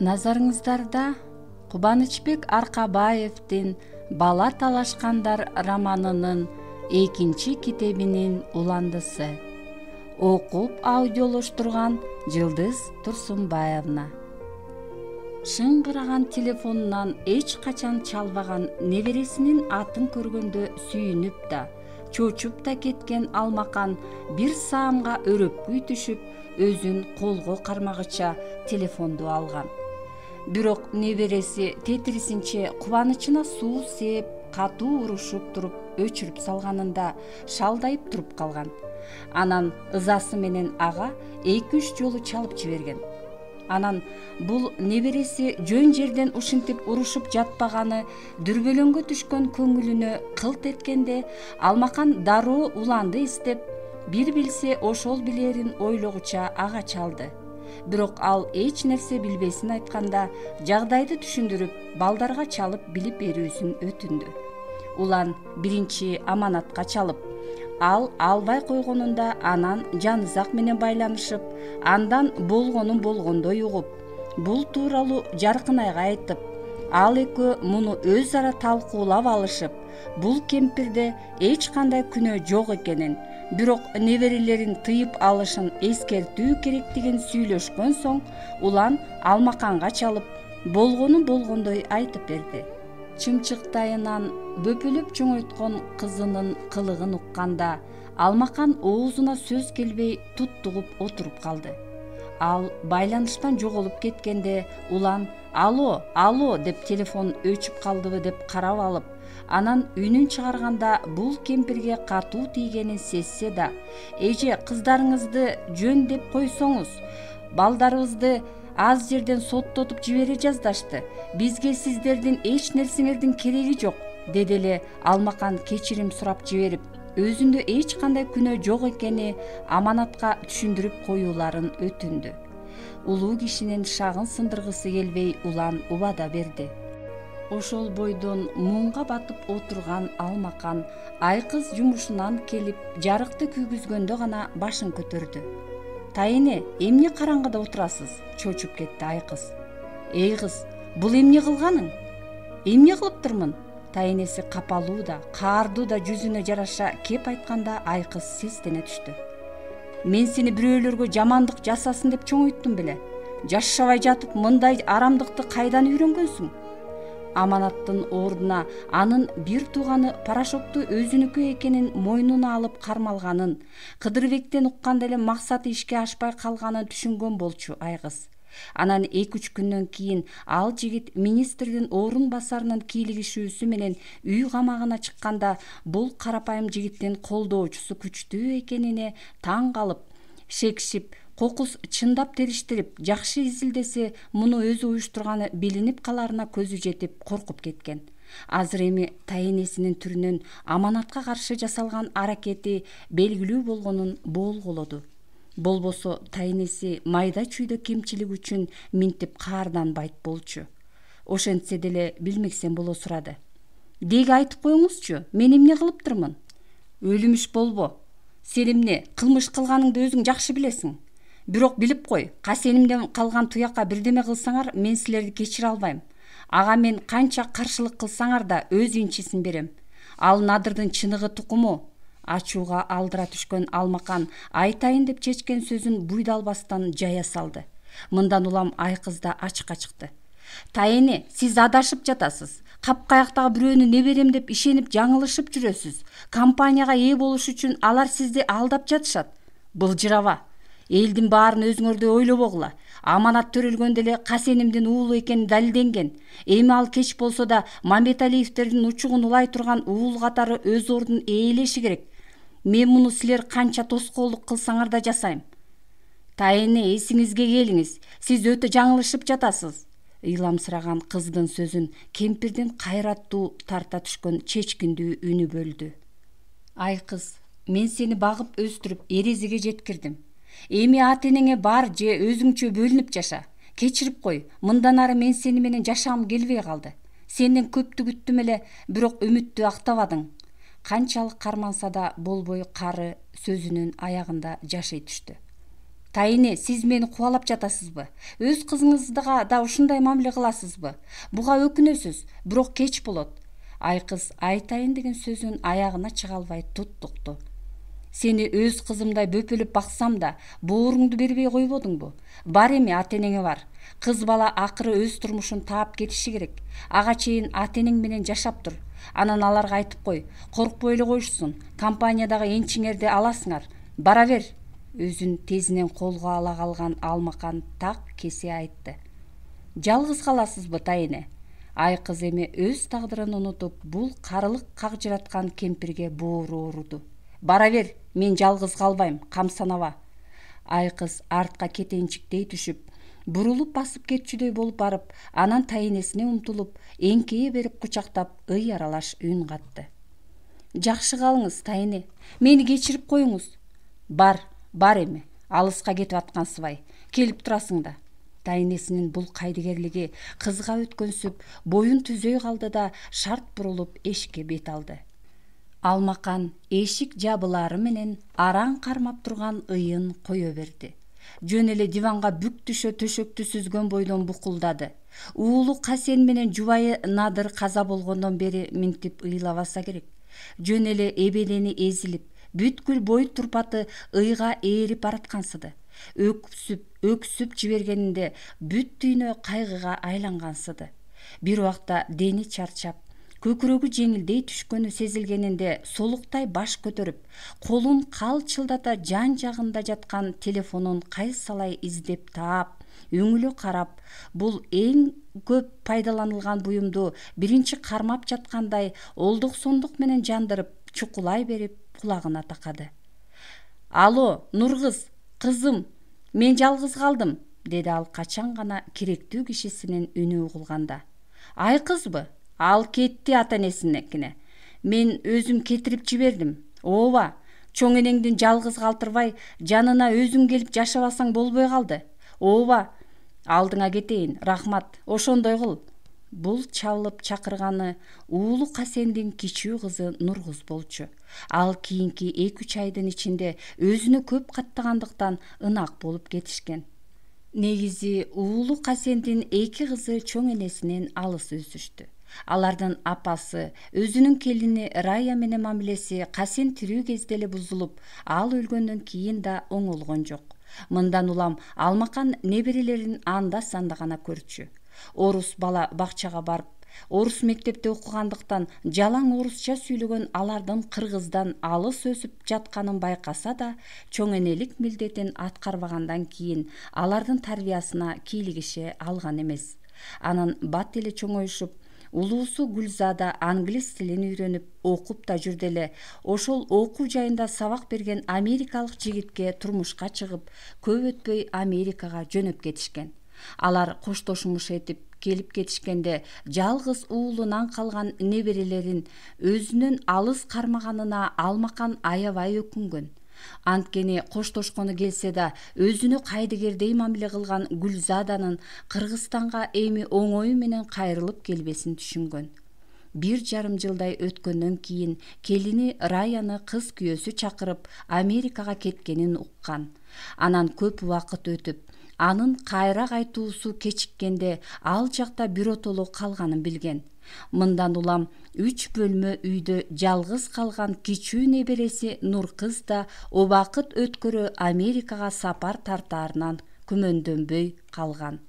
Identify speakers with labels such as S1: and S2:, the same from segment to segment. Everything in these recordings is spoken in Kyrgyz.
S1: Назарыңыздарда Кубанычбек Аркабаевдин «Бала талашкандар» романынын 2 китебинин уландысы. Окуп аудиолоштурган Жылдыз Турсунбаевна. Шыңгыраган телефонунан эч качан чалбаган небересинин атын көргөндө сүйүнүп да, чочуп да кеткен Алмакан бир саамга өрөпкүй түшүп, өзүн колго кармагыча телефонду алган. Бирок небереси тетрисинче кубанычына суу сээп, катуу урушуп туруп, өчүрүп салганында шалдайып туруп калган. Анан ызасы менен ага 2-3 жолу чалып жиберген. Анан бул небереси жөн жерден ушинтип урушуп жатпаганы дүрбөлөңгө түшкөн көңүлүнө кылт эткенде, Алмакан дароо уланды издеп, бир билсе ошол билерин ойлогуча ага чалды. Бирок ал эч нерсе билбесин айтканда, жагдайды түшүндүрүп, балдарга чалып билип берүүсүн өтүндү. Улан биринчи аманатка чалып, ал албай койгонунда анан жанызак менен байланышып, андан болгонун болгондой угуп, бул тууралуу Жаркынайга айтып, ал экөө муну өз ара талкуулап алышып, бул кемпирде эч кандай күнөө жок экенин, бирок неберелерин тыйып алышын эскертүү керектигин сүйлөшкөн соң, улан Алмаканга чалып, болгонун болгондой айтып берди. Чымчыктайынан бөпөлөп чоңойткон кызынын кылыгын укканда, Алмакан оозуна сөз келбей туттугуп отуруп калды. Ал байланыштан жоголуп кеткенде, улан «Алло» деп телефон өчүп калдыбы деп карап алып, анан үнүн чыгарганда бул кемпирге катуу тийгенин сезсе да, «Эже, кыздарыңызды жөн деп койсоңуз, балдарыбызды аз жерден соттотуп жибере жаздашты. Бизге сиздердин эч нерсеңердин кереги жок», деди эле Алмакан кечирим сурап жиберип, өзүндө эч кандай күнөө жок экени аманатка түшүндүрүп коюуларын өтүндү. Улуу кишинин шагын сындыргысы келбей улан убада берди. Ошол бойдон муңга батып отурган Алмакан айкыз жумушунан келип, жарыкты күйгүзгөндө гана башын көтөрдү. «Тайыне, эмне караңгыда отурасыз?» — чочуп кетти айкыз. «Эй кыз, бул эмне кылганың?» «Эмне кылыптырмын?» Тайынеси капалуу да, каардуу да жүзүнө жараша кеп айтканда айкыз сездене түштү. «Мен сени бирөөлөргө жамандык жасасын деп чоңойттум беле. Жашабай жатып мындай арамдыкты кайдан үйрөнгөнсүң?» Аманаттын ордуна анын бир тууганы порошокту өзүнүкү экенин мойнуна алып кармалганын, Кыдырбектен укканда эле максаты ишке ашпай калганын түшүнгөн болчу айкыз. Анан 2-3 күндөн кийин ал жигит министрдин орун басарынын кийлигишүүсү менен үй камагына чыкканда, бул карапайым жигиттин колдоочусу күчтүү экенине таң калып, шекшип, кокус чындап териштирип, жакшы изилдесе муну өзү уюштурганы билинип каларына көзү жетип коркуп кеткен. Азыр эми тайынесинин түрүнөн аманатка каршы жасалган аракети белгилүү болгонун болголоду. Болбосо тайынеси майда чүйдө кемчилик үчүн минтип каарданбайт болчу. Ошентсе деле билмексен боло сурады. «Деги айтып коюңузчу, мен эмне кылыптырмын?» «Өлүмүш болбо. Сен эмне кылмыш кылганыңды өзүң жакшы билесиң. Бирок билип кой, касенимден калган туякка бирдеме кылсаңар, мен силерди кечире албайм. Ага мен канча каршылык кылсаңар да өз инчисин берем. Ал Надырдын чыныгы тукуму». Ачууга алдыра түшкөн Алмакан айтайын деп чечкен сөзүн буйдалбастан жая салды. Мындан улам айкыз да ачыкка чыкты. «Тайыне, сиз адашып жатасыз. Капкаяктагы бирөөнү неберем деп ишенип жаңылышып жүрөсүз. Компанияга ээ болуш үчүн алар сизди алдап жатышат. Былжыраба. Элдин баарын өзүңөрдөй ойлобогула. Аманат төрөлгөндө эле касенимдин уулу экени далилденген. Эми ал кеч болсо да Мамбеталиевтердин учугун улай турган уул катары өз ордун ээлеши керек. Мен муну силер канча тоскоолдук кылсаңар да жасайм». «Тайыне, эсиңизге келиңиз. Сиз өтө жаңылышып жатасыз». Ыйламсыраган кыздын сөзүн кемпирдин кайраттуу тарта түшкөн чечкиндүү үнү бөлдү. «Айкыз, мен сени багып өстүрүп эрезеге жеткирдим. Эми ата-энеңе бар же өзүңчө бөлүнүп жаша. Кечирип кой, мындан ары мен сени менен жашагым келбей калды. Сенден көптү күттүм эле, бирок үмүттү актабадың». Канчалык карманса да болбой кары сөзүнүн аягында жашый түштү. Тайыне, сиз мени кубалап жатасызбы? Өз кызыңызга да ушундай мамиле кыласызбы? Буга өкүнөсүз, бирок кеч болот. Айкыз айтайын деген сөзүн аягына чыга албай туттукту. Сени өз кызымдай бөпөлөп баксам да, бооруңду бербей койбодуңбу? Бар эми ата энеңе бар. Кыз бала акыры өз турмушун таап кетиши керек. Ага чейин ата энең менен жашап тур. Анан аларга айтып кой, коркпой эле коюшсун. Компаниядагы энчиңерди аласыңар. Бара бер. Өзүн тезинен колго ала калган Алмакан так кесе айтты. Жалгыз каласызбы, Тайыне? Айкыз эми өз тагдырын унутуп, бул карылык кагжыраткан кемпирге боору уруду. Бара бер, мен жалгыз калбайм, камсанаба. Айкыз артка кетенчиктей түшүп, бурулуп басып кетчүдөй болуп барып, анан Тайынесине умтулуп, эңкейе берип кучактап, ый аралаш үн катты. Жакшы калыңыз, Тайыне, мени кечирип коюңуз. Бар эми, алыска кетип аткансыбай, келип турасың да. Тайынесинин бул кайдыгерлиги кызга өткөнсүп, боюн түзөй калды да шарт бурулуп эшикке бет алды. Алмакан эшик жабылары менен араң кармап турган ыйын кое берди. Жөн эле диванга бүк түшө төшөктү сүзгөн бойдон букулдады. Уулу Касен менен жубайы Надыр каза болгондон бери минтип ыйлабаса керек. Жөн эле эбедени эзилип, бүткүл бой турпаты ыйга ээрип бараткансыды. Өксүп жибергенинде бүт дүйнө кайгыга айлангансыды. Бир убакта дени чарчап, көкүрөгү жеңилдей түшкөнү сезилгенинде солуктай баш көтөрүп, колун калчылдата жан жагында жаткан телефонун кайсалай издеп таап, үңүлө карап, бул эң көп пайдаланылган буюмду биринчи кармап жаткандай олдук-сондук менен жандырып, чукулай берип кулагына такады. Алло, Нуркыз, кызым, мен жалгыз калдым, деди ал качан гана керектүү кишисинин үнү угулганда. Айкызбы? Ал кетти ата энесинекине. Мен өзүм кетирип жибердим. Ооба, чоң энеңдин жалгыз калтырбай, жанына өзүң келип жашабасаң болбой калды. Ооба, алдыңа кетейин, рахмат, ошондой кыл. Бул чалып чакырганы уулу Касендин кичүү кызы Нуркыз болчу. Ал кийинки 2-3 айдын ичинде өзүнө көп каттагандыктан ынак болуп кетишкен. Негизи уулу Касендин 2 кызы чоң энесинен алыс өсүштү. Алардын апасы, өзүнүн келини Рая менен мамилеси Касен тирүү кезде эле бузулуп, ал өлгөндөн кийин да оңолгон жок. Мындан улам Алмакан неберелерин анда-санда гана көрчү. Орус бала бакчага барып, орус мектепте окугандыктан жалаң орусча сүйлөгөн алардын кыргыздан алыс өсүп жатканын байкаса да, чоң энелик милдетин аткарбагандан кийин алардын тарбиясына кийлигише алган эмес. Анан бат эле чоңоюшуп, улуусу Гүлзада англис тилин үйрөнүп, окуп да жүрдү эле, ошол окуу жайында сабак берген америкалык жигитке турмушка чыгып, көп өтпөй Америкага жөнөп кетишкен. Алар коштошумуш этип келип кетишкенде, жалгыз уулунан калган неберелерин өзүнүн алыс кармаганына Алмакан аябай өкүнгөн. Анткени коштошкону келсе да, өзүнө кайдыгердей мамиле кылган Гүлзаданын Кыргызстанга эми оңою менен кайрылып келбесин түшүнгөн. 1,5 жылдай өткөндөн кийин келини Раяны кыз күйөөсү чакырып Америкага кеткенин уккан. Анан көп убакыт өтүп, анын кайра кайтуусу кечиккенде ал жакта биротоло калганын билген. Мындан улам 3 бөлмө үйдө жалгыз калган кичүү небереси Нуркыз да убакыт өткөрө Америкага сапар тартаарынан күмөндөнбөй калган.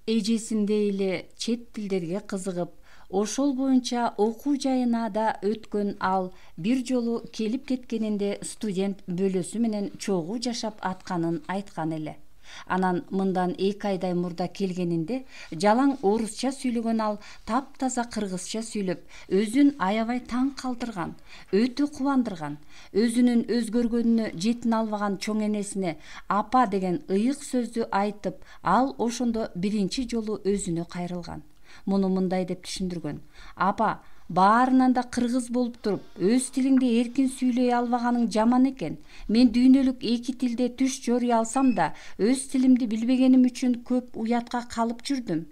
S1: Эжесиндей эле чет тилдерге кызыгып, ошол боюнча окуу жайына да өткөн ал бир жолу келип кеткенинде студент бөлөсү менен чогуу жашап атканын айткан эле. Анан мындан 2 айдай мурда келгенинде жалаң орусча сүйлөгөн ал таптаза кыргызча сүйлөп, өзүн аябай таң калтырган, өтө кубандырган. Өзүнүн өзгөргөнүнө жетине албаган чоң энесине апа деген ыйык сөздү айтып, ал ошондо биринчи жолу өзүнө кайрылган. Муну мындай деп түшүндүргөн: апа, баарынан да кыргыз болуп туруп, өз тилиңди эркин сүйлөй албаганың жаман экен. Мен дүйнөлүк 2 тилде түш жорый алсам да, өз тилимди билбегеним үчүн көп уятка калып жүрдүм.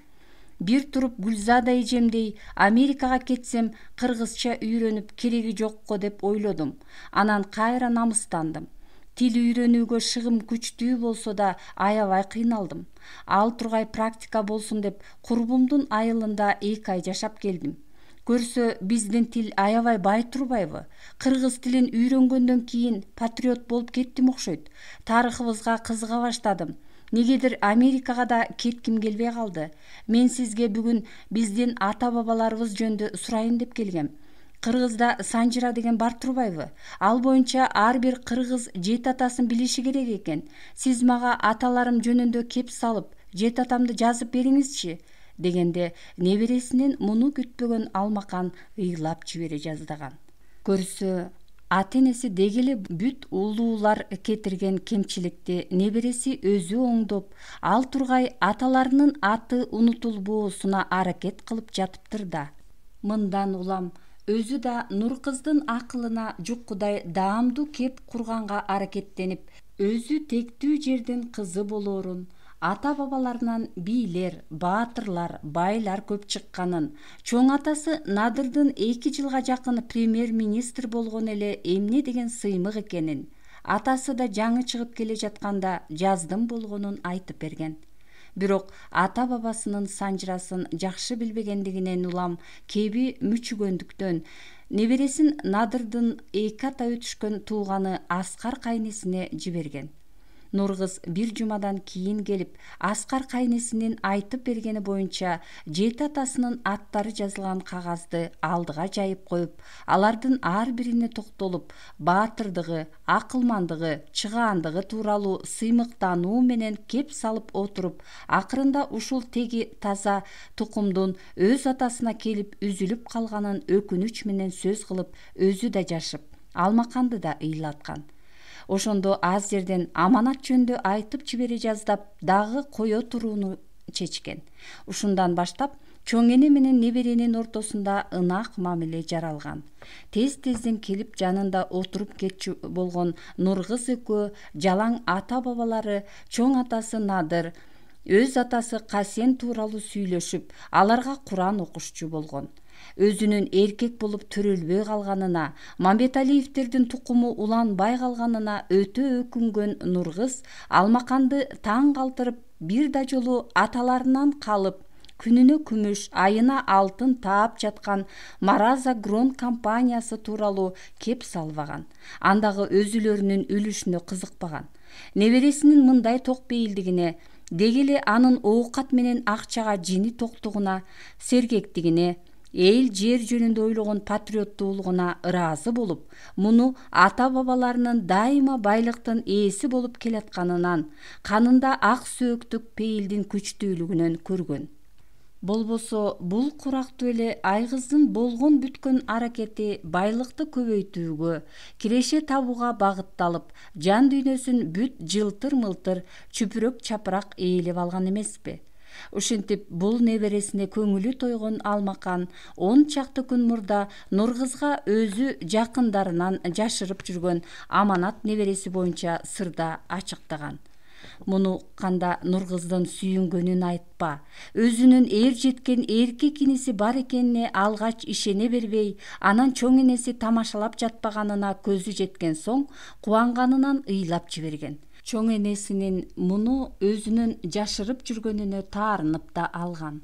S1: Бир туруп Гүлзада эжемдей Америкага кетсем, кыргызча үйрөнүп кереги жокко деп ойлодум. Анан кайра намыстандым. Тил үйрөнүүгө шыгым күчтүү болсо да аябай кыйналдым. Ал тургай практика болсун деп курбумдун айылында 2 ай жашап келдим. Көрсө биздин тил аябай бай турбайбы? Кыргыз тилин үйрөнгөндөн кийин патриот болуп кеттим окшойт. Тарыхыбызга кызыга баштадым. Негедир Америкага да кетким келбей калды. Мен сизге бүгүн биздин ата-бабаларыбыз жөнүндө сурайын деп келгем. Кыргызда санжыра деген бар турбайбы? Ал боюнча ар бир кыргыз жет атасын билиши керек экен. Сиз мага аталарым жөнүндө кеп салып, жет атамды жазып бериңизчи, дегенде небересинен муну күтпөгөн Алмакан ыйлап жибере жаздаган. Көрсө ата-энеси деги эле бүт улуулар кетирген кемчиликти небереси өзү оңдоп, ал тургай аталарынын аты унутулбоосуна аракет кылып жатыптыр да. Мындан улам өзү да Нуркыздын акылына жуккудай даамдуу кеп курганга аракеттенип, өзү тектүү жердин кызы болоорун, ата-бабаларынан бийлер, баатырлар, байлар көп чыкканын, чоң атасы Надырдын 2 жылга жакын премьер-министр болгон эле эмне деген сыймык экенин, атасы да жаңы чыгып келе жатканда жаздым болгонун айтып берген. Бирок ата-бабасынын санжырасын жакшы билбегендигинен улам кеби мүчүгөндүктөн небересин Надырдын 2 ата өтүшкөн тууганы Аскар кайнесине жиберген. Нуркыз 1 жумадан кийин келип, Аскар кайнесинин айтып бергени боюнча жет атасынын аттары жазылган кагазды алдыга жайып коюп, алардын ар бирине токтолуп, баатырдыгы, акылмандыгы, чыгаандыгы тууралуу сыймыктануу менен кеп салып отуруп, акырында ушул теги таза тукумдун өз атасына келип үзүлүп калганын өкүнүч менен сөз кылып, өзү да жашып, Алмаканды да ыйлаткан. Ошондо аз жерден аманат жөнүндө айтып жибере жаздап, дагы кое турууну чечкен. Ушундан баштап чоң эне менен неберенин ортосунда ынак мамиле жаралган. Тез-тезден келип жанында отуруп кетчү болгон Нуркыз экөө жалаң ата-бабалары, чоң атасы Надыр, өз атасы Касен тууралуу сүйлөшүп, аларга Куран окушчу болгон. Өзүнүн эркек болуп төрөлбөй калганына, Мамбеталиевдердин тукуму уланбай калганына өтө өкүнгөн Нуркыз Алмаканды таң калтырып, бир да жолу аталарынан калып, күнүнө күмүш, айына алтын таап жаткан Мараза Грон компаниясы тууралуу кеп салбаган. Андагы өзүлөрүнүн үлүшүнө кызыкпаган. Небересинин мындай токпейилдигине, деги эле анын оокат менен акчага жини токтугуна, сергектигине, эл жер жөнүндө ойлогон патриоттуулугуна ыраазы болуп, муну ата-бабаларынын дайыма байлыктын ээси болуп келатканынан, канында ак сөөктүк пейилдин күчтүүлүгүнөн көргөн. Болбосо бул курактуу эле айгыздын болгон бүткөн аракети байлыкты көбөйтүүгө, киреше табууга багытталып, жан дүйнөсүн бүт жылтыр-мылтыр, чүпүрөк-чапырак ээлеп алган эмеспи? Ушинтип бул небересине көңүлү тойгон Алмакан 10 чакты күн мурда Нуркызга өзү жакындарынан жашырып жүргөн аманат небереси боюнча сырда ачыктаган. Муну укканда Нуркыздын сүйүнгөнүн айтпа, өзүнүн эр жеткен эркек иниси бар экенине алгач ишене бербей, анан чоң энеси тамашалап жатпаганына көзү жеткен соң кубанганынан ыйлап жиберген. Чоң энесинин муну өзүнүн жашырып жүргөнүнө таарынып да алган.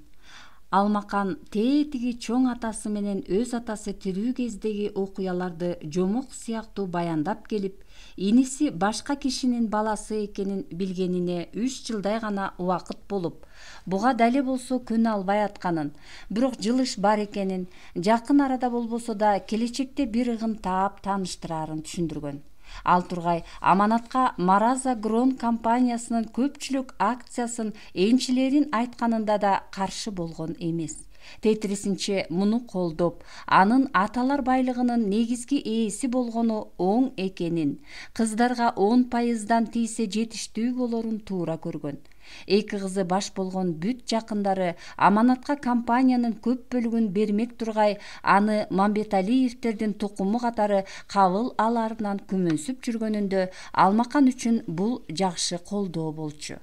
S1: Алмакан тетиги чоң атасы менен өз атасы тирүү кездеги окуяларды жомок сыяктуу баяндап келип, иниси башка кишинин баласы экенин билгенине 3 жылдай гана убакыт болуп, буга дале болсо көнө албай атканын, бирок жылыш бар экенин, жакын арада болбосо да келечекте бир ыгын таап тааныштырарын түшүндүргөн. Ал тургай аманатка Мараза Грон компаниясынын көпчүлүк акциясын энчилерин айтканында да каршы болгон эмес. Тетирисинче муну колдоп, анын аталар байлыгынын негизги ээси болгону оң экенин, кыздарга 10%дан тийсе жетиштүү болорун туура көргөн. Эки кызы баш болгон бүт жакындары аманатка компаниянын көп бөлүгүн бермек тургай, аны Мамбеталиевдердин тукуму катары кабыл алаарынан күмөнсүп жүргөнүндө Алмакан үчүн бул жакшы колдоо болчу.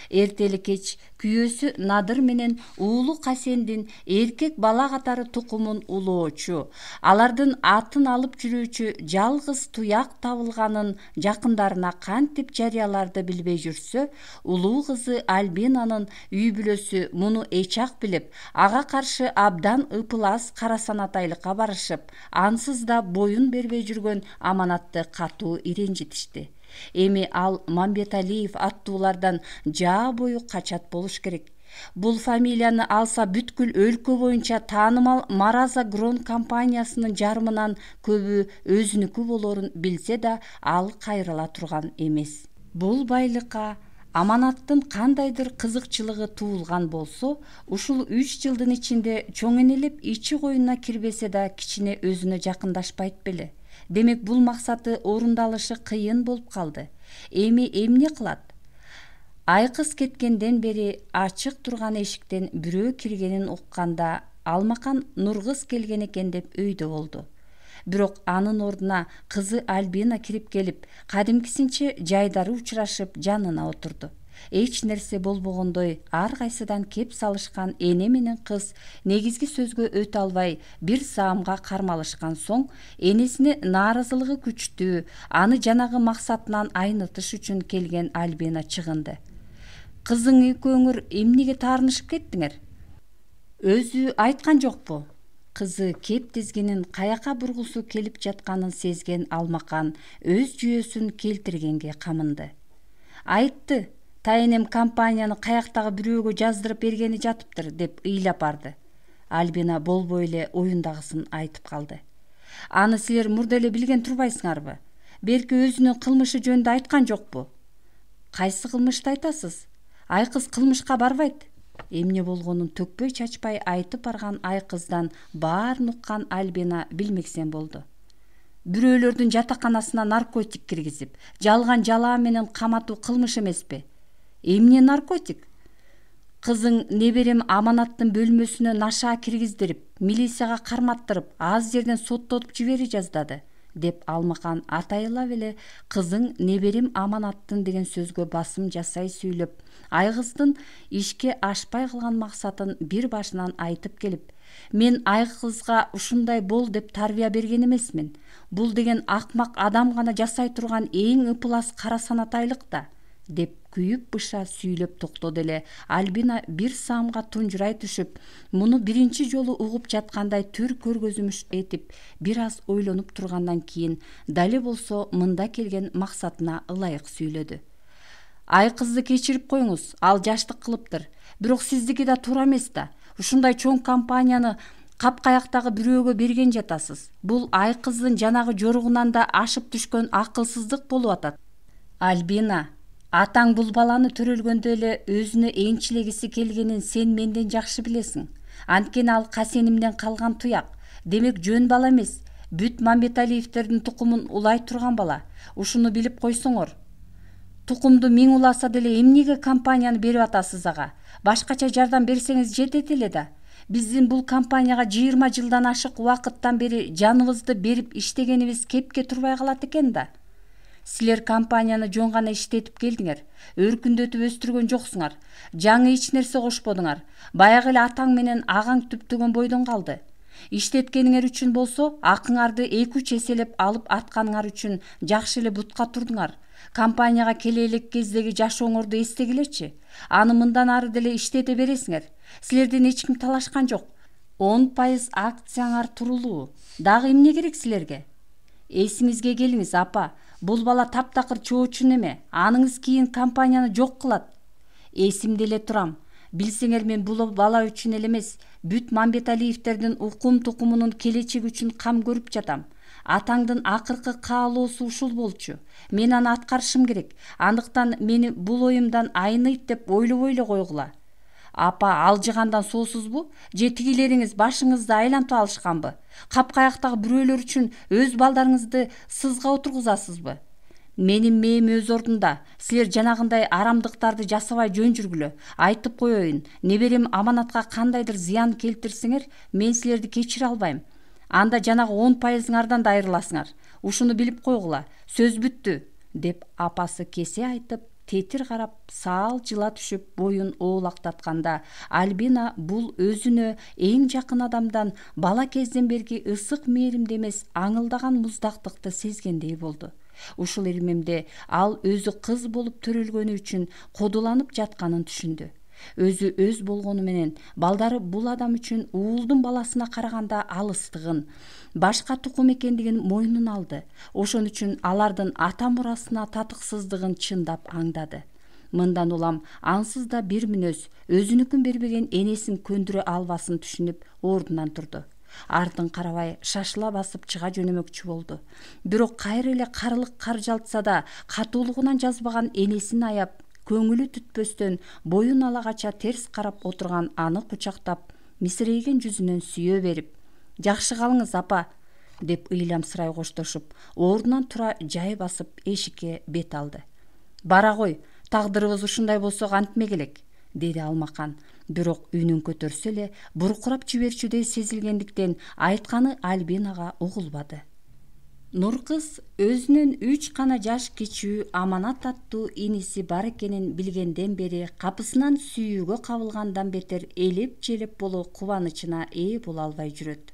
S1: Эртели кеч күйөөсү Надыр менен уулу Касендин эркек бала катары тукумун улоочу, алардын атын алып жүрүүчү жалгыз туяк табылганын жакындарына кантип жарыяларды билбей жүрсө, улуу кызы Альбинанын үй бүлөсү муну эч ак билип, ага каршы абдан ыпылас карасанатайлыкка барышып, ансыз да боюн бербей жүргөн Аманатты катуу иренжитишти. Эми ал Мамбеталиев аттуулардан жаа бою качат болуш керек. Бул фамилияны алса бүткүл өлкө боюнча таанымал Мараза Грон компаниясынын жарымынан көбү өзүнүкү болорун билсе да, ал кайрыла турган эмес. Бул байлыкка Аманаттын кандайдыр кызыкчылыгы туулган болсо, ушул 3 жылдын ичинде чоң энелеп ичи коюна кирбесе да кичине өзүнө жакындашпайт беле. Демек бул максаты орундалышы кыйын болуп калды. Эми эмне кылат? Айкыз кеткенден бери ачык турган эшиктен бирөө киргенин укканда Алмакан Нургыз келген экен деп өйдө болду. Бирок анын ордуна кызы Альбина кирип келип, кадимкисинче жайдары учурашып жанына отурду. Эч нерсе болбогондой ар кайсыдан кеп салышкан эне менен кыз негизги сөзгө өтө албай бир саамга кармалышкан соң, энесине нааразылыгы күчтүү, аны жанагы максатынан айнытыш үчүн келген Альбина чыгынды. Кызың экөөңөр эмнеге таарынышып кеттиңер? Өзү айткан жокпу? Кызы кеп тизгинин каяка бургусу келип жатканын сезген Алмакан өз жүйөсүн келтиргенге камынды. Айтты, тайынем компанияны каяктагы бирөөгө жаздырып бергени жатыптыр деп ыйлап барды. Альбина болбой эле оюндагысын айтып калды. Аны силер мурда эле билген турбайсыңарбы? Берки өзүнүн кылмышы жөнүндө айткан жокпу? Кайсы кылмышты айтасыз? Айкыз кылмышка барбайт. Эмне болгонун төкпөй чачпай айтып барган Айкыздан баарын уккан Альбина билмексен болду. Бирөөлөрдүн жатаканасына наркотик киргизип, жалган жалаа менен каматуу кылмыш эмеспи? Эмне наркотик? Кызың неберем Аманаттын бөлмөсүнө наша киргиздирип, милицияга карматтырып, аз жерден соттотуп жибери жаздады, деп Алмакан атайылап эле кызың неберем Аманаттын деген сөзгө басым жасай сүйлөп, Айкыздын ишке ашпай калган максатын бир башынан айтып келип, мен Айкызга ушундай бол деп тарбия берген эмесмин. Бул деген акмак адам гана жасай турган эң ыпылас карасанатайлык да, деп күйүп быша сүйлөп токтоду эле Альбина бир саамга тунжурай түшүп, муну биринчи жолу угуп жаткандай түр көргөзүмүш этип, бир аз ойлонуп тургандан кийин дали болсо мында келген максатына ылайык сүйлөдү. Айкызды кечирип коюңуз, ал жаштык кылыптыр. Бирок сиздики да туура эмес да. Ушундай чоң компанияны капкаяктагы бирөөгө берген жатасыз. Бул Айкыздын жанагы жоругунан да ашып түшкөн акылсыздык болуп атат. Альбина, атаң бул баланы төрөлгөндө эле өзүнө энчилегиси келгенин сен менден жакшы билесиң. Анткени ал Касенимден калган туяк. Демек жөн бала эмес. Бүт Мамбеталиевтердин тукумун улай турган бала. Ушуну билип койсоңор. Тукумду миң уласа деле эмнеге компанияны берип атасыз ага? Башкача жардам берсеңиз жетет эле да. Биздин бул компанияга 20 жылдан ашык убакыттан бери жаныбызды берип иштегенибиз кепке турбай калат экен да. Силер компанияны жөн гана иштетип келдиңер. Өркүндөтүп өстүргөн жоксуңар. Жаңы эч нерсе кошподуңар. Баягы эле атаң менен агаң түптөгөн бойдон калды. Иштеткениңер үчүн болсо, акыңарды 2-3 эселеп алып атканыңар үчүн жакшы эле бутка турдуңар. Компанияга келе элек кездеги жашооңорду эстегилечи. Аны мындан ары деле иштете бересиңер. Силерден эч ким талашкан жок. 10% акцияңар турулуу. Дагы эмне керек силерге? Эсиңизге келиңиз, апа. Бул бала таптакыр чоочун эме. Аныңыз кийин компанияны жок кылат. Эсимде эле турам. Билсеңер, мен бул бала үчүн эле эмес, бүт Мамбеталиевтердин укум тукумунун келечеги үчүн кам көрүп жатам. Атаңдын акыркы каалоосу ушул болчу. Мен аны аткарышым керек. Андыктан мени бул оюмдан айныйт деп ойлобой эле койгула. Апа, алжыгандан соосузбу? Же тигилериңиз башыңызды айлантып алышканбы? Капкаяктагы бирөөлөр үчүн өз балдарыңызды сызга отургузасызбы? Менин мээм өз ордунда. Силер жанагындай арамдыктарды жасабай жөн жүргүлө. Айтып коеюн, неберем Аманатка кандайдыр зыян келтирсеңер, мен силерди кечире албайм. Анда жанагы 10%ыңардан да айрыласыңар. Ушуну билип койгула. Сөз бүттү, деп апасы кесе айтып тетир карап саал жыла түшүп боюн оолактатканда Альбина бул өзүнө эң жакын адамдан бала кезден берги ысык мээримди эмес аңылдаган муздактыкты сезгендей болду. Ушул иримемде ал өзү кыз болуп төрөлгөнү үчүн кодуланып жатканын түшүндү. Өзү өз болгону менен балдары бул адам үчүн уулдун баласына караганда алыстыгын, башка тукум экендигин мойнуна алды. Ошон үчүн алардын ата мурасына татыксыздыгын чындап аңдады. Мындан улам ансыз да бир мүнөз өзүнүкүн бербеген энесин көндүрө албасын түшүнүп ордунан турду. Артын карабай шашыла басып чыга жөнөмөкчү болду. Бирок кайра эле карылык каржалтса да катуулугунан жазбаган энесин аяп, көңүлү түтпөстөн боюн алагача терс карап отурган аны кучактап, мисирейген жүзүнөн сүйө берип, «Жакшы калыңыз, апа», деп ыйламсырай коштошуп, ордунан тура жай басып эшикке бет алды. «Бара кой, тагдырыбыз ушундай болсо кантмек элек», деди Алмакан. Бирок үнүн көтөрсө эле буркурап жиберчүдөй сезилгендиктен айтканы Альбинага угулбады. Нуркыз өзүнүн 3 гана жаш кичүү Аманат аттуу иниси бар экенин билгенден бери капысынан сүйүүгө кабылгандан бетер элеп-желеп боло кубанычына ээ боло албай жүрөт.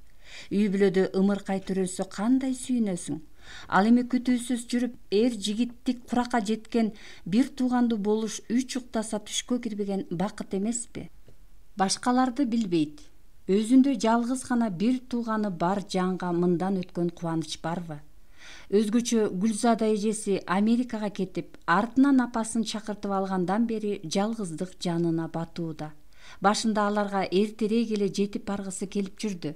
S1: Үй бүлөдө ымыркай төрөлсө кандай сүйүнөсүң? Ал эми күтүүсүз жүрүп жигиттик куракка жеткен бир тууганды болуш 3 уктаса түшкө кирбеген бакыт эмеспи? Башкаларды билбейт. Өзүндө жалгыз гана бир тууганы бар жанга мындан өткөн кубаныч барбы? Өзгөчө Гүлзада эжеси Америкага кетип, артынан апасын чакыртып алгандан бери жалгыздык жанына батууда. Башында аларга эртерээк эле жетип баргысы келип жүрдү.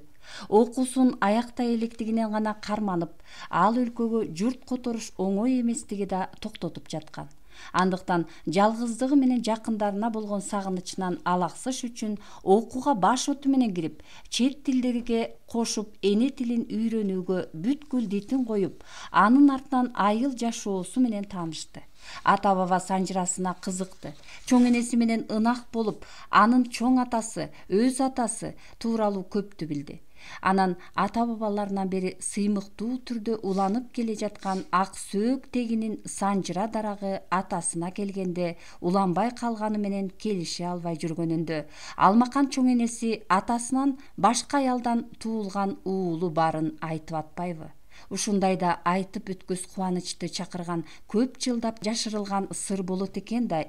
S1: Окуусун аяктай электигинен гана карманып, ал өлкөгө журт которуш оңой эместиги да токтотуп жаткан. Андыктан жалгыздыгы менен жакындарына болгон сагынычынан алаксыш үчүн окууга баш оту менен кирип, чет тилдерге кошуп эне тилин үйрөнүүгө бүткүл дитин коюп, анын артынан айыл жашоосу менен таанышты. Ата-баба санжырасына кызыкты. Чоң энеси менен ынак болуп, анын чоң атасы, өз атасы тууралуу көптү билди. Анан ата-бабаларынан бери сыймыктуу түрдө уланып келе жаткан ак сөөк тегинин санжыра дарагы атасына келгенде уланбай калганы менен келише албай жүргөнүндө, Алмакан чоң энеси атасынан башка аялдан туулган уулу барын айтып атпайбы? Ушундайда айтып бүткүс кубанычты чакырган көп жылдап жашырылган сыр болот экен да,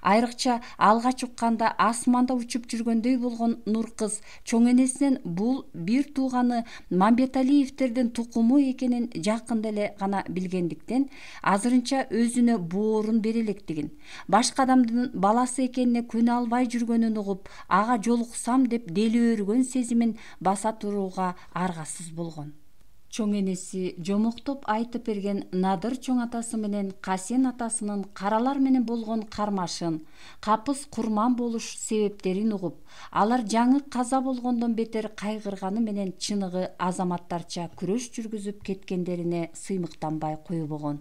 S1: Айрыкча алгач укканда асманда учуп жүргөндөй болгон Нуркыз чоң энесинен бул бир тууганы Мамбеталиевтердин тукуму экенин жакында эле гана билгендиктен, азырынча өзүнө боорун бере электигин, башка адамдын баласы экенине көнө албай жүргөнүн угуп, ага жолуксам деп дели өргөн сезимин баса турууга аргасыз болгон. Чоң энеси жомоктоп айтып берген Надыр чоң атасы менен Касен атасынын каралар менен болгон кармашын, капыс курман болуш себептерин угуп, алар жаңы каза болгондон бетер кайгырганы менен чыныгы азаматтарча күрөш жүргүзүп кеткендерине сыймыктанбай койбогон.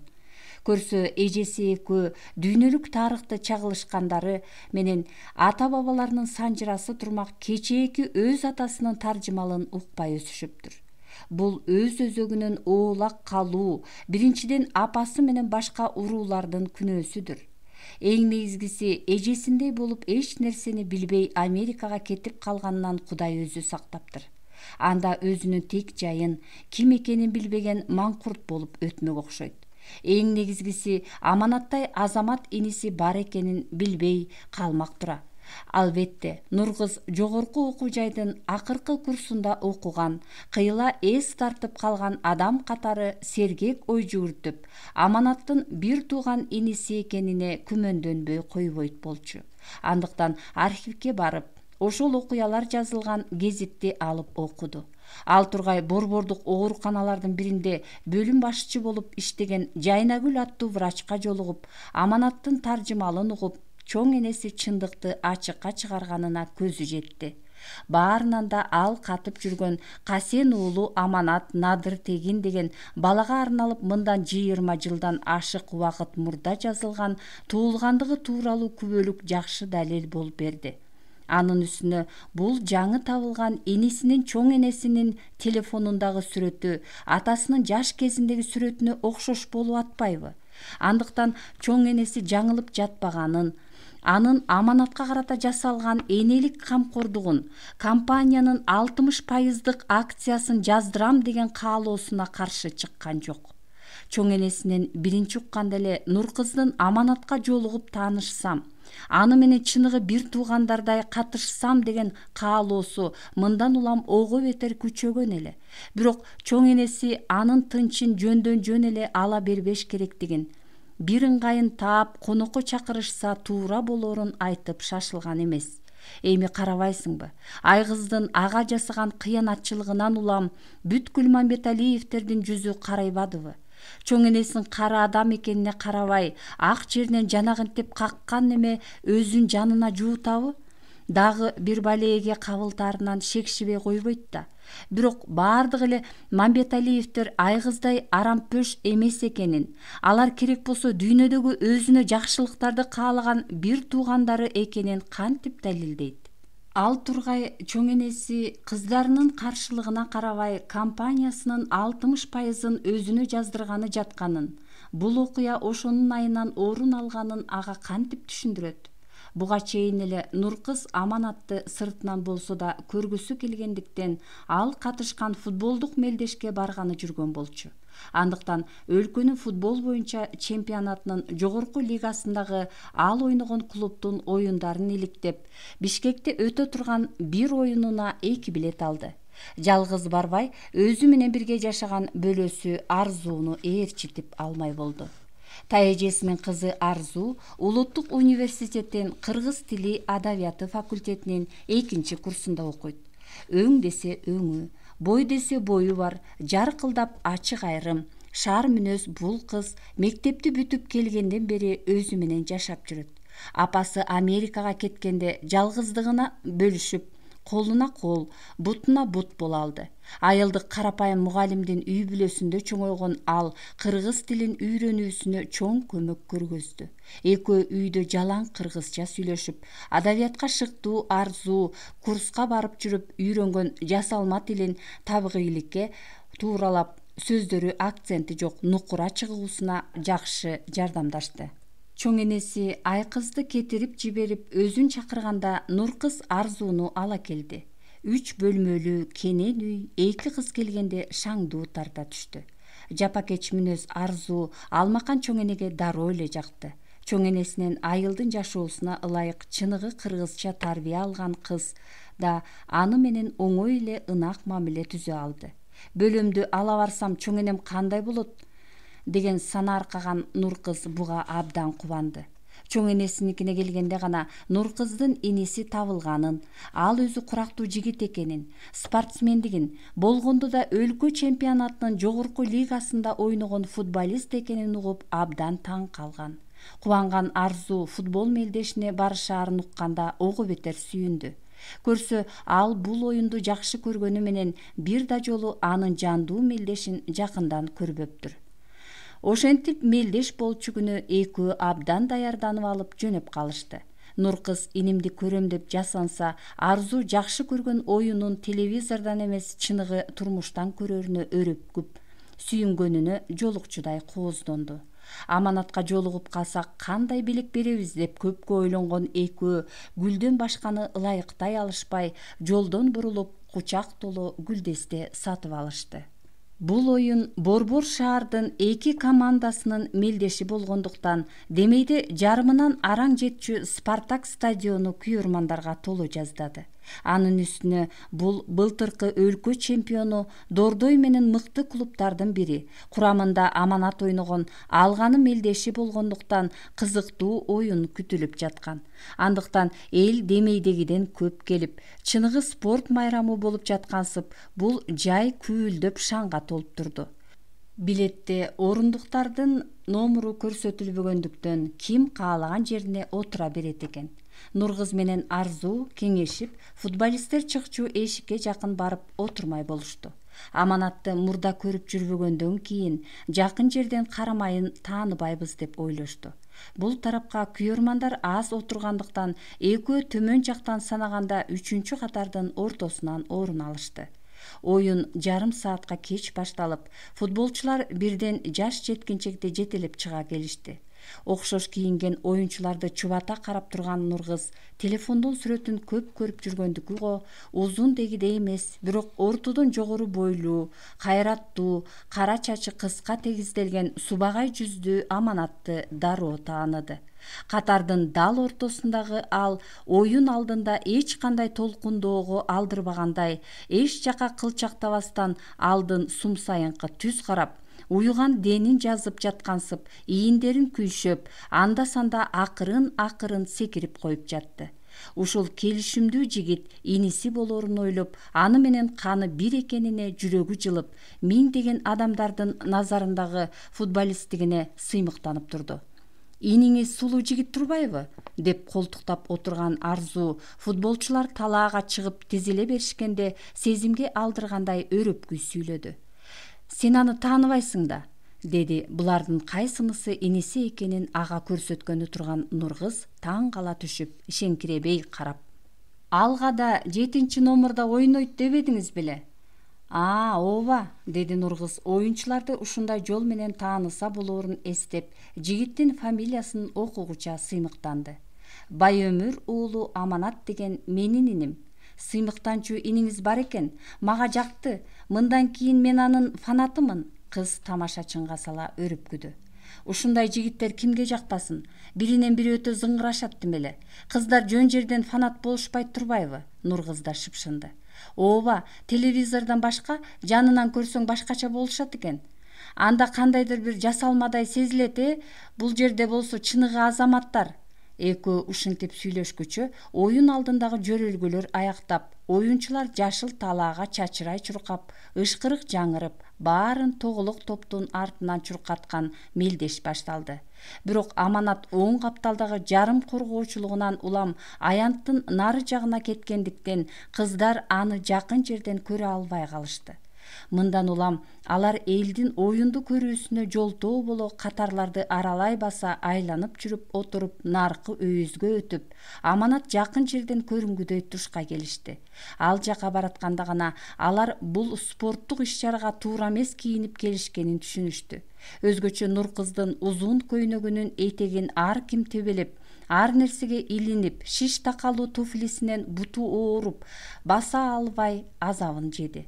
S1: Көрсө эжеси экөө дүйнөлүк тарыхты чагылышкандары менен ата-бабаларынын санжырасы турмак кечээки өз атасынын таржымалын укпай өсүшүптүр. Бул өз өзөгүнөн оолак калуу биринчиден апасы менен башка уруулардын күнөөсүдүр. Эң негизгиси эжесиндей болуп эч нерсени билбей Америкага кетип калганынан Кудай өзү сактаптыр. Анда өзүнүн тек жайын, ким экенин билбеген маңкурт болуп өтмөк окшойт. Эң негизгиси Аманаттай азамат иниси бар экенин билбей калмак тура. Албетте, Нуркыз жогорку окуу жайдын акыркы курсунда окуган, кыйла эс тартып калган адам катары сергек ой жүгүртүп, Аманаттын бир тууган иниси экенине күмөндөнбөй койбойт болчу. Андыктан архивге барып, ошол окуялар жазылган гезитти алып окуду. Ал тургай борбордук ооруканалардын биринде бөлүм башчы болуп иштеген Жайнагүл аттуу врачка жолугуп, Аманаттын таржымалын угуп, чоң энеси чындыкты ачыкка чыгарганына көзү жетти. Баарынан да ал катып жүргөн Касен уулу Аманат Надыр Тегин деген балага арналып мындан 20 жылдан ашык убакыт мурда жазылган туулгандыгы тууралуу күбөлүк жакшы далил болуп берди. Анын үстүнө бул жаңы табылган инисинин чоң энесинин телефонундагы сүрөтү атасынын жаш кезиндеги сүрөтүнө окшош болуп атпайбы? Андыктан чоң энеси жаңылып жатпаганын, анын аманатка карата жасалган энелик камкордугун, компаниянын 60% акциясын жаздырам деген каалоосуна каршы чыккан жок. Чоң энесинен биринчи укканда эле Нуркыздын аманатка жолугуп таанышсам, аны менен чыныгы бир туугандардай катышсам деген каалоосу мындан улам ого бетер күчөгөн эле. Бирок чоң энеси анын тынчын жөндөн жөн эле ала бербеш керектигин, бир ыңгайын таап конокко чакырышса туура болорун айтып шашылган эмес. Эми карабайсыңбы? Айгыздын ага жасаган кыянатчылыгынан улам бүткүл Мамбеталиевтердин жүзү карайбадыбы? Чоң энесин кара адам экенине карабай, ак жеринен жанагынтип каккан неме өзүн жанына жуутабы? Дагы бир балеге кабылтаарынан шекшибей койбойт да. Бирок бардыгы эле Мамбеталиевтер айгыздай арампөш эмес экенин, алар керек болсо дүйнөдөгү өзүнө жакшылыктарды каалаган бир туугандары экенин кантип далилдейт? Ал тургай чоң энеси кыздарынын каршылыгына карабай компаниясынын 60%-ын өзүнө жаздырганы жатканын, бул окуя ошонун айынан орун алганын ага кантип түшүндүрөт? Буга чейин эле Нуркыз аманатты сыртынан болсо да көргүсү келгендиктен ал катышкан футболдук мелдешке барганы жүргөн болчу. Андыктан өлкөнүн футбол боюнча чемпионатынын жогорку лигасындагы ал ойногон клубдун оюндарын иликтеп, Бишкекте өтө турган бир оюнуна 2 билет алды. Жалгыз барбай, өзү менен бирге жашаган бөлөсү Арзууну ээрчитип алмай болду. Тайэжесинин кызы Арзуу Улуттук университеттин кыргыз тили адабияты факультетинин 2-курсунда окуйт. Өң десе өңү, бой десе бою бар, жаркылдап ачык айрым, шаар мүнөз бул кыз мектепти бүтүп келгенден бери өзү менен жашап жүрөт. Апасы Америкага кеткенде жалгыздыгына бөлүшүп, колуна кол, бутуна бут боло алды. Айылдык карапайым мугалимдин үй бүлөсүндө чоңойгон ал кыргыз тилин үйрөнүүсүнө чоң көмөк көргөздү. Экөө үйдө жалаң кыргызча сүйлөшүп, адабиятка шыктуу Арзуу курска барып жүрүп үйрөнгөн жасалма тилин табигыйликке тууралап, сөздөрү акценти жок нукура чыгуусуна жакшы жардамдашты. Чоң энеси Айкызды кетирип жиберип өзүн чакырганда Нуркыз Арзууну ала келди. 3 бөлмөлүү кенен үй 2 кыз келгенде шаңдуу тарта түштү. Жапакеч мүнөз Арзуу алмакан чоң энеге дароо эле жакты. Чоң энесинен айылдын жашоосуна ылайык чыныгы кыргызча тарбия алган кыз да аны менен оңой эле ынак мамиле түзө алды. Бөлөмдү ала барсам чоң энем кандай болот деген сана аркаган Нуркыз буга абдан кубанды. Чоң энесиникине келгенде гана Нуркыздын иниси табылганын, ал өзү курактуу жигит экенин, спортсмендигин, болгондо да өлкө чемпионатынын жогорку лигасында ойногон футболист экенин угуп абдан таң калган. Кубанган Арзуу футбол мелдешине барышаарын укканда ого бетер сүйүндү. Көрсө, ал бул оюнду жакшы көргөнү менен бир да жолу анын жандуу мелдешин жакындан көрбөптүр. Ошентип мелдеш болчу күнү экөө абдан даярданып алып жөнөп калышты. Нуркыз инимди көрөм деп жасанса, Арзуу жакшы көргөн оюнун телевизордон эмес чыныгы турмуштан көрөрүнө өрөпкүп, сүйүнгөнүнө жолукчудай кооздонду. Аманатка жолугуп калсак кандай белек беребиз деп көпкө ойлонгон экөө гүлдөн башканы ылайыктай алышпай, жолдон бурулуп кучак толо гүлдесте сатып алышты. Бул оюн Борбор шаардын 2 командасынын мелдеши болгондуктан демейде жарымынан араң жетчү Спартак стадиону күйөрмандарга толо жаздады. Анын үстүнө бул былтыркы өлкө чемпиону Дордой менен мыкты клубдардын бири, курамында Аманат ойногон алганы мелдеши болгондуктан кызыктуу оюн күтүлүп жаткан. Андыктан эл демейдегиден көп келип, чыныгы спорт майрамы болуп жаткансып, бул жай күөлдөп шаңга толуп турду. Билетте орундуктардын номуру көрсөтүлбөгөндүктөн ким каалаган жерине отура берет экен. Нуркыз менен Арзуу кеңешип, футболисттер чыкчу эшикке жакын барып отурмай болушту. Аманатты мурда көрүп жүрбөгөндөн кийин жакын жерден карамайын тааныбайбыз деп ойлошту. Бул тарапка күйөрмандар аз отургандыктан экөө төмөн жактан санаганда 3-катардын ортосунан орун алышты. Оюн жарым саатка кеч башталып, футболчулар бирден жаш жеткинчекти жетелеп чыга келишти. Окшош кийинген оюнчуларды чубата карап турган Нургыз телефондон сүрөтүн көп көрүп жүргөндүкү го, узун дегидей эмес, бирок ортодон жогору бойлуу, кайраттуу, кара чачы кыска тегизделген субагай жүздүү Аманатты дароо тааныды. Катардын дал ортосундагы ал оюн алдында эч кандай толкундоого алдырбагандай, эч жака кылчактабастан алдын сумсайынкы түз карап, уюган денин жазып жаткансып, ийиндерин күйшөп, анда-санда акырын секирип коюп жатты. Ушул келишимдүү жигит иниси болорун ойлоп, аны менен каны бир экенине жүрөгү жылып, миңдеген адамдардын назарындагы футболисттигине сыймыктанып турду. «Иниңиз сулуу жигит турбайбы?» деп колтуктап отурган Арзу футболчулар талаага чыгып тизиле беришкенде сезимге алдыргандай өрөпкүй сүйлөдү. «Сен аны тааныбайсың да», деди булардын кайсынысы иниси экенин ага көрсөткөнү турган Нургыз таң кала түшүп, ишеңкиребей карап. «Алга да 7-номерда ойнойт дебедиңиз беле?» Ооба, деди Нургыз оюнчуларды ушундай жол менен тааныса болоорун эстеп, жигиттин фамилиясын окугуча сыймыктанды. «Байөмүр уулу Аманат деген менин иним. Сыймыктанчу иниңиз бар экен, мага жакты. Мындан кийин мен анын фанатымын», кыз тамашачынга сала өрүпкүдү. «Ушундай жигиттер кимге жакпасын? Биринен бири өтө зыңгырашат тим эле. Кыздар жөн жерден фанат болушпайт турбайбы?» Нургыз да шыпшынды. «Ооба, телевизордон башка жанынан көрсөң башкача болушат экен. Анда кандайдыр бир жасалмадай сезилет, бул жерде болсо чыныгы азаматтар». Экөө ушинтип сүйлөшкүчө оюн алдындагы жөрөлгөлөр аяктап, оюнчулар жашыл талаага чачырай чуркап, ышкырык жаңырып, баарын тоголок топтун артынан чуркаткан мелдеш башталды. Бирок Аманат оң капталдагы жарым коргоочулугунан улам аянттын нары жагына кеткендиктен кыздар аны жакын жерден көрө албай калышты. Мындан улам алар элдин оюнду көрүүсүнө жолтоо боло катарларды аралай баса айланып жүрүп отуруп наркы өйүзгө өтүп, Аманат жакын жерден көрүнгүдөй тушка келишти. Ал жака баратканда гана алар бул спорттук иш-чарага туура эмес кийинип келишкенин түшүнүштү. Өзгөчө Нуркыздын узун көйнөгүнүн этегин ар ким тебелеп, ар нерсеге илинип, шиш такалуу туфлисинен буту ооруп, баса албай азабын жеди.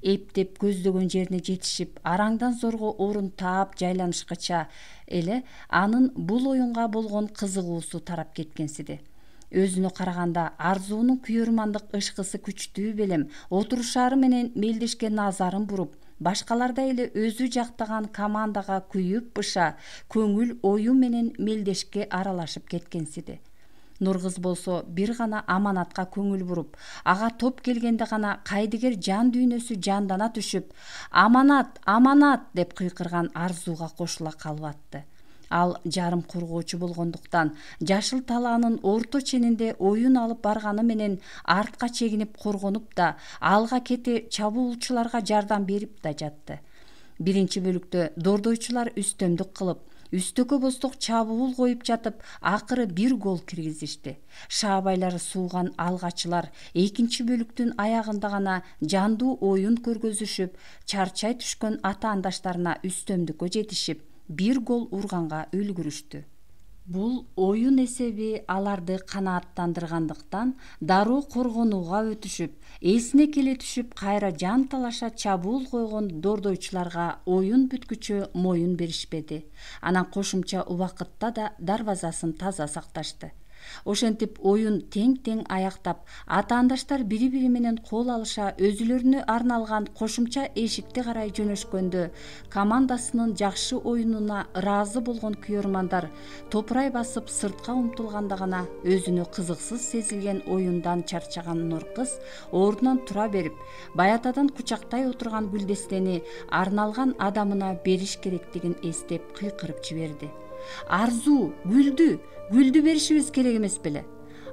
S1: Эптеп көздөгөн жерине жетишип, араңдан зорго орун таап жайланышкача эле анын бул оюнга болгон кызыгуусу тарап кеткенсиди. Өзүнө караганда Арзуунун күйөрмандык ышкысы күчтүү белем, отурушары менен мелдешке назарын буруп, башкалардай эле өзү жактаган командага күйүп быша, көңүл ою менен мелдешке аралашып кеткенсиди. Нургыз болсо бир гана Аманатка көңүл буруп, ага топ келгенде гана кайдыгер жан дүйнөсү жандана түшүп, «Аманат, Аманат!» деп кыйкырган Арзууга кошула калып атты. Ал жарым коргоочу болгондуктан жашыл талаанын орто ченинде оюн алып барганы менен артка чегинип коргонуп да, алга кете чабуулчуларга жардам берип да жатты. Биринчи бөлүктө дордойчулар үстөмдүк кылып, үстөкө босток чабуул коюп жатып, акыры бир гол киргизишти. Шаабайлары сууган алгачылар экинчи бөлүктүн аягында гана жандуу оюн көргөзүшүп, чарчай түшкөн ата-андаштарына үстөмдүккө жетишип, бир гол урганга үлгүрүштү. Бул оюн эсеби аларды канааттандыргандыктан дароо коргонууга өтүшүп, эсине келе түшүп кайра жан талаша чабуул койгон дордойчуларга оюн бүткүчө моюн беришпеди. Анан кошумча убакытта да дарбазасын таза сакташты. Ошентип оюн тең аяктап, ата-андаштар бири-бири менен кол алыша өзүлөрүнө арналган кошумча эшикти карай жөнөшкөндө, командасынын жакшы оюнуна ыраазы болгон күйөрмандар топурай басып сыртка умтулганда гана өзүнө кызыксыз сезилген оюндан чарчаган Нуркыз ордунан тура берип, баятадан кучактай отурган гүлдестени арналган адамына бериш керектигин эстеп кыйкырып жиберди. «Арзу, гүлдү беришибиз керек эмес беле?»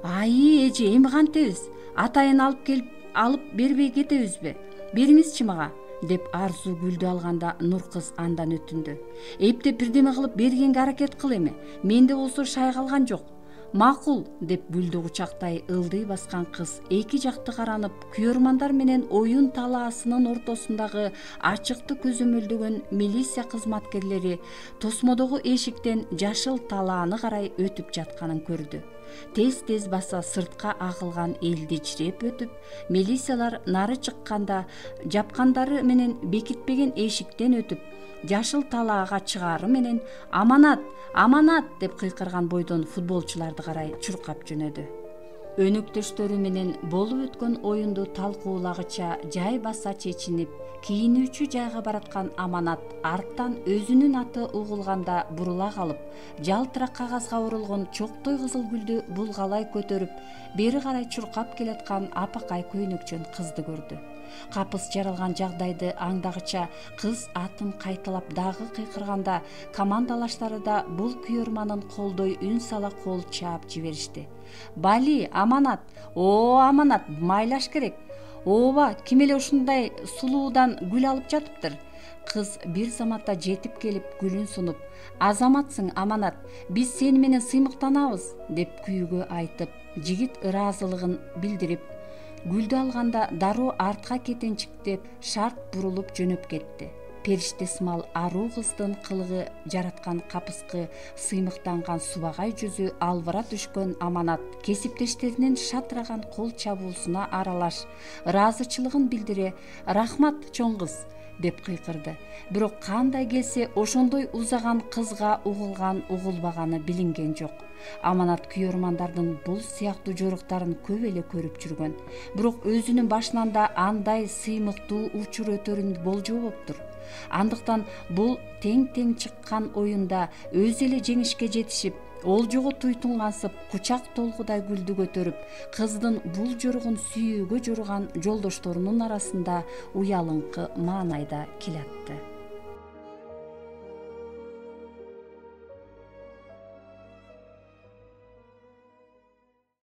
S1: Эже, эми кантебиз? Атайын алып бербей кетебизби? Бериңизчи мага», деп Арзу гүлдү алганда Нуркыз андан өтүндү. «Эптеп бирдеме кылып бергенге аракет кыл эми. Менде болсо шай калган жок». Макул деп гүлдү кучактай ылдый баскан кыз эки жакты каранып, күйөрмандар менен оюн талаасынын ортосундагы ачыкты көзөмөлдөгөн милиция кызматкерлери тосмодогу эшиктен жашыл талааны карай өтүп жатканын көрдү. Тез баса сыртка агылган элди жиреп өтүп, милициялар нары чыкканда жапкандары менен бекитпеген эшиктен өтүп, жашыл талаага чыгары менен «Аманат! Аманат!» деп кыйкырган бойдон футболчуларды карай чуркап жөнөдү. Өнөктөштөрү менен болуп өткөн оюнду талкуулагыча жай баса чечинип, кийинүүчү жайга бараткан Аманат арттан өзүнүн аты угулганда бурула калып, жалтырак кагазга урулгон чоктой кызыл гүлдү булгалай көтөрүп, бери карай чуркап келаткан апакай көйнөкчөн кызды көрдү. Капыс жаралган жагдайды аңдагыча кыз атын кайталап дагы кыйкырганда, командалаштары да бул күйөрманын колдой үн сала кол чаап жиберишти. «Бали, Аманат! О, Аманат, майлаш керек! Ооба, ким эле ушундай сулуудан гүл алып жатыптыр?» Кыз бир заматта жетип келип гүлүн сунуп, «Азаматсың, Аманат, биз сени менен сыймыктанабыз» деп күйүүгө айтып, жигит ыраазылыгын билдирип, гүлдү алганда дароо артка кетенчиктеп шарт бурулуп жөнөп кетти. Периштесымал аруу кыздын кылыгы жараткан капыскы сыймыктанган субагай жүзү албыра түшкөн Аманат кесиптештеринин шатыраган кол чабуусуна аралаш ыраазычылыгын билдире «Рахмат, чоң кыз!» деп кыйкырды. Бирок кандай келсе ошондой узаган кызга угулбаганы билинген жок. Аманат күйөрмандардын бул сыяктуу жоруктарын көп эле көрүп жүргөн. Бирок өзүнүн башынан да андай сыймыктуу учур өтөрүн болжобоптур. Андыктан бул тең чыккан оюнда өзү эле жеңишке жетишип, олжого туйтунгансып, кучак толгудай гүлдү көтөрүп, кыздын бул жоругун сүйүүгө жоруган жолдошторунун арасында уялыңкы маанайда келатты.